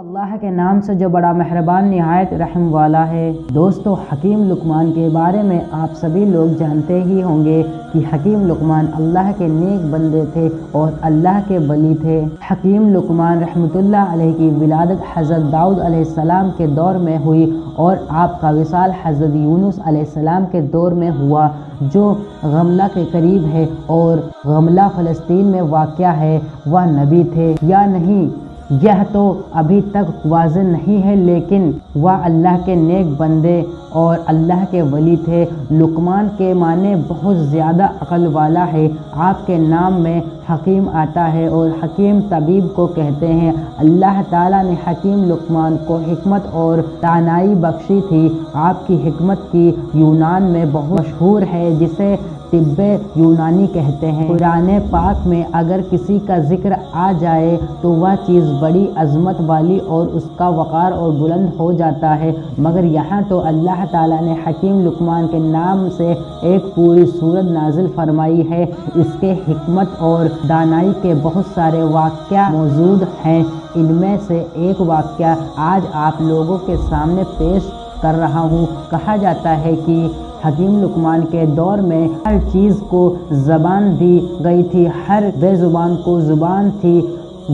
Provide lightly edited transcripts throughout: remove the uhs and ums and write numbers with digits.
اللہ کے نام سے جو بڑا مہربان نہایت رحم والا ہے۔ دوستو، حکیم لقمان کے بارے میں آپ سبھی لوگ جانتے ہی ہوں گے کہ حکیم لقمان اللہ کے نیک بندے تھے اور اللہ کے ولی تھے۔ حکیم لقمان رحمۃ اللہ علیہ کی ولادت حضرت داؤد علیہ السلام کے دور میں ہوئی اور آپ کا وصال حضرت یونس علیہ السلام کے دور میں ہوا، جو غملہ کے قریب ہے اور غملہ فلسطین میں واقع ہے۔ وہ نبی تھے یا نہیں یہ تو ابھی تک واضح نہیں ہے، لیکن وہ اللہ کے نیک بندے اور اللہ کے ولی تھے۔ لقمان کے معنی بہت زیادہ عقل والا ہے۔ آپ کے نام میں حکیم آتا ہے اور حکیم طبیب کو کہتے ہیں۔ اللہ تعالیٰ نے حکیم لقمان کو حکمت اور دانائی بخشی تھی۔ آپ کی حکمت کی یونان میں بہت مشہور ہے، جسے طب یونانی کہتے ہیں۔ قرآن پاک میں اگر کسی کا ذکر آ جائے تو وہ چیز بڑی عظمت والی اور اس کا وقار اور بلند ہو جاتا ہے، مگر یہاں تو اللہ تعالیٰ نے حکیم لقمان کے نام سے ایک پوری سورت نازل فرمائی ہے۔ اس کے حکمت اور دانائی کے بہت سارے واقعہ موجود ہیں۔ ان میں سے ایک واقعہ آج آپ لوگوں کے سامنے پیش کر رہا ہوں۔ کہا جاتا ہے کہ حکیم لقمان کے دور میں ہر چیز کو زبان دی گئی تھی، ہر بے زبان کو زبان تھی۔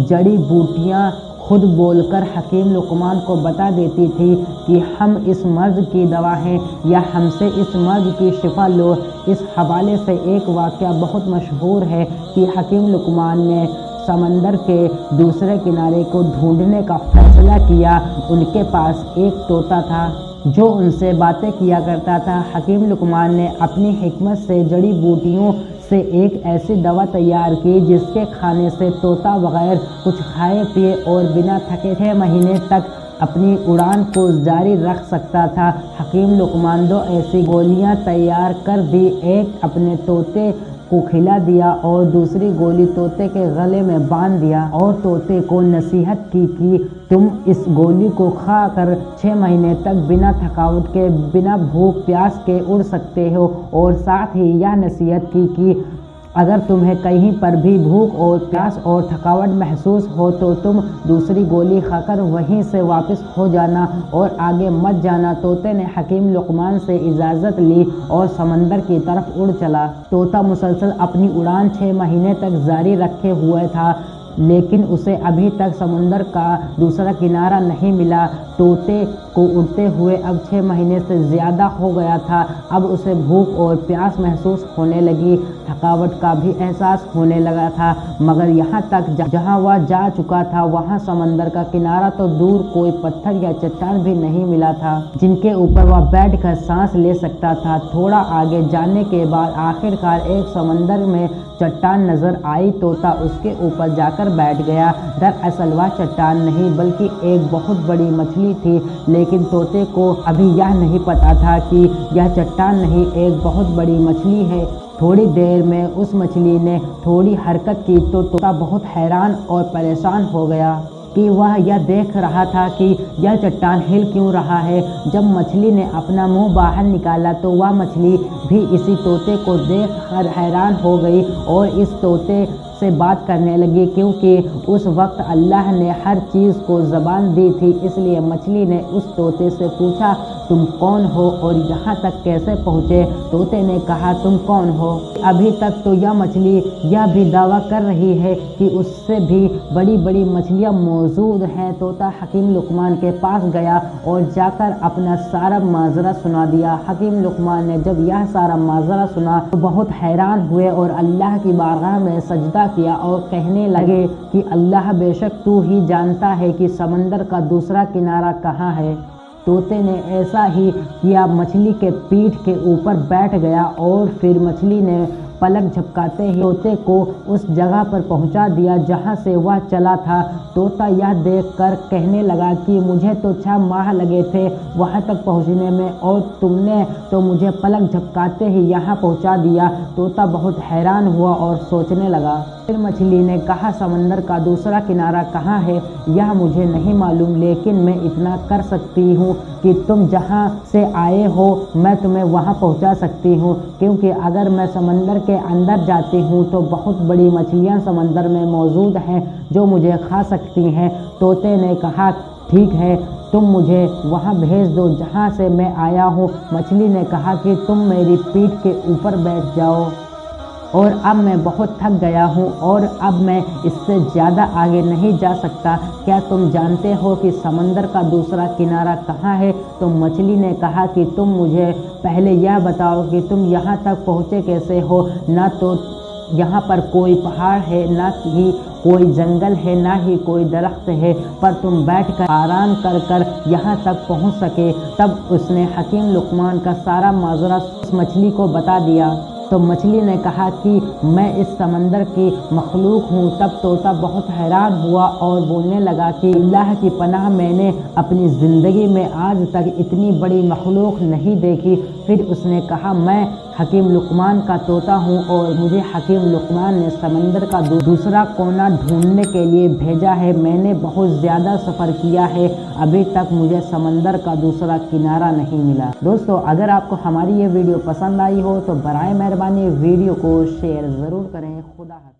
جڑی بوٹیاں خود بول کر حکیم لقمان کو بتا دیتی تھی کہ ہم اس مرض کی دوا ہیں یا ہم سے اس مرض کی شفا لو۔ اس حوالے سے ایک واقعہ بہت مشہور ہے کہ حکیم لقمان نے سمندر کے دوسرے کنارے کو ڈھونڈنے کا فیصلہ کیا۔ ان کے پاس ایک طوطا تھا جو ان سے باتیں کیا کرتا تھا۔ حکیم لقمان نے اپنی حکمت سے جڑی بوٹیوں سے ایک ایسی دوا تیار کی جس کے کھانے سے طوطا بغیر کچھ کھائے پیے اور بنا تھکے 6 مہینے تک اپنی اڑان کو جاری رکھ سکتا تھا۔ حکیم لقمان 2 ایسی گولیاں تیار کر دی، ایک اپنے طوطے کو کھلا دیا اور دوسری گولی طوطے کے گلے میں باندھ دیا اور طوطے کو نصیحت کی کہ تم اس گولی کو کھا کر 6 مہینے تک بنا تھکاوٹ کے، بنا بھوک پیاس کے اڑ سکتے ہو، اور ساتھ ہی یہ نصیحت کی کہ اگر تمہیں کہیں پر بھی بھوک اور پیاس اور تھکاوٹ محسوس ہو تو تم دوسری گولی کھا کر وہیں سے واپس ہو جانا اور آگے مت جانا۔ طوطے نے حکیم لقمان سے اجازت لی اور سمندر کی طرف اڑ چلا۔ طوطا مسلسل اپنی اڑان 6 مہینے تک جاری رکھے ہوئے تھا، لیکن اسے ابھی تک سمندر کا دوسرا کنارہ نہیں ملا۔ طوطے کو اڑتے ہوئے اب 6 مہینے سے زیادہ ہو گیا تھا۔ اب اسے بھوک اور پیاس محسوس ہونے لگی، تھکاوٹ کا بھی احساس ہونے لگا تھا، مگر یہاں تک جہاں وہ جا چکا تھا وہاں سمندر کا کنارہ تو دور کوئی پتھر یا چٹان بھی نہیں ملا تھا جن کے اوپر وہ بیٹھ کر سانس لے سکتا تھا۔ تھوڑا آگے جانے کے بعد آخرکار ایک سمندر میں چٹان نظر آئی۔ طوطا اس کے اوپر جا کر بیٹھ گیا۔ دراصل وہ چٹان نہیں بلکہ ایک بہت بڑی مچھلی تھی، لیکن طوطے کو ابھی یہ نہیں پتا تھا کہ یہ چٹان نہیں، ایک بہت بڑی مچھلی ہے۔ تھوڑی دیر میں اس مچھلی نے تھوڑی حرکت کی تو طوطا بہت حیران اور پریشان ہو گیا کہ وہ یہ دیکھ رہا تھا کہ یہ چٹان ہل کیوں رہا ہے۔ جب مچھلی نے اپنا منہ باہر نکالا تو وہ مچھلی بھی اسی طوطے کو دیکھ کر حیران ہو گئی اور اس طوطے سے بات کرنے لگی، کیونکہ اس وقت اللہ نے ہر چیز کو زبان دی تھی۔ اس لیے مچھلی نے اس طوطے سے پوچھا، تم کون ہو اور یہاں تک کیسے پہنچے؟ طوطے نے کہا، تم کون ہو؟ ابھی تک تو یہ مچھلی یہ بھی دعویٰ کر رہی ہے کہ اس سے بھی بڑی بڑی مچھلیاں موجود ہیں۔ طوطا حکیم لقمان کے پاس گیا اور جا کر اپنا سارا ماجرا سنا دیا۔ حکیم لقمان نے جب یہ سارا ماجرا سنا تو بہت حیران ہوئے اور اللہ کی بارگاہ میں سجدہ کیا اور کہنے لگے کہ اللہ، بے شک تو ہی جانتا ہے کہ سمندر کا دوسرا کنارہ کہاں ہے۔ طوطے نے ایسا ہی کیا، مچھلی کے پیٹھ کے اوپر بیٹھ گیا اور پھر مچھلی نے پلک جھپکاتے ہی طوطے کو اس جگہ پر پہنچا دیا جہاں سے وہ چلا تھا۔ طوطا یہ دیکھ کر کہنے لگا کہ مجھے تو 6 ماہ لگے تھے وہاں تک پہنچنے میں اور تم نے تو مجھے پلک جھپکاتے ہی یہاں پہنچا دیا۔ طوطا بہت حیران ہوا اور سوچنے لگا۔ پھر مچھلی نے کہا، سمندر کا دوسرا کنارہ کہاں ہے یہ مجھے نہیں معلوم، لیکن میں اتنا کر سکتی ہوں کہ تم جہاں سے آئے ہو میں تمہیں وہاں پہنچا سکتی ہوں، کیونکہ اگر میں سمندر کے اندر جاتی ہوں تو بہت بڑی مچھلیاں سمندر میں موجود ہیں جو مجھے کھا سکتی ہیں۔ طوطے نے کہا، ٹھیک ہے تم مجھے وہاں بھیج دو جہاں سے میں آیا ہوں۔ مچھلی نے کہا کہ تم میری پیٹھ کے اوپر بیٹھ جاؤ، اور اب میں بہت تھک گیا ہوں اور اب میں اس سے زیادہ آگے نہیں جا سکتا۔ کیا تم جانتے ہو کہ سمندر کا دوسرا کنارہ کہاں ہے؟ تو مچھلی نے کہا کہ تم مجھے پہلے یہ بتاؤ کہ تم یہاں تک پہنچے کیسے ہو؟ نہ تو یہاں پر کوئی پہاڑ ہے، نہ ہی کوئی جنگل ہے، نہ ہی کوئی درخت ہے، پر تم بیٹھ کر آرام کر کر یہاں تک پہنچ سکے۔ تب اس نے حکیم لقمان کا سارا ماجرا اس مچھلی کو بتا دیا۔ تو مچھلی نے کہا کہ میں اس سمندر کی مخلوق ہوں۔ تب طوطا بہت حیران ہوا اور بولنے لگا کہ اللہ کی پناہ، میں نے اپنی زندگی میں آج تک اتنی بڑی مخلوق نہیں دیکھی۔ پھر اس نے کہا میں حکیم لقمان کا طوطا ہوں اور مجھے حکیم لقمان نے سمندر کا دوسرا کونا ڈھونڈنے کے لیے بھیجا ہے۔ میں نے بہت زیادہ سفر کیا ہے، ابھی تک مجھے سمندر کا دوسرا کنارہ نہیں ملا۔ دوستو اگر آپ کو ہماری یہ ویڈیو پسند آئی ہو تو برائے مہربانی ویڈیو کو شیئر ضرور کریں۔ خدا حافظ۔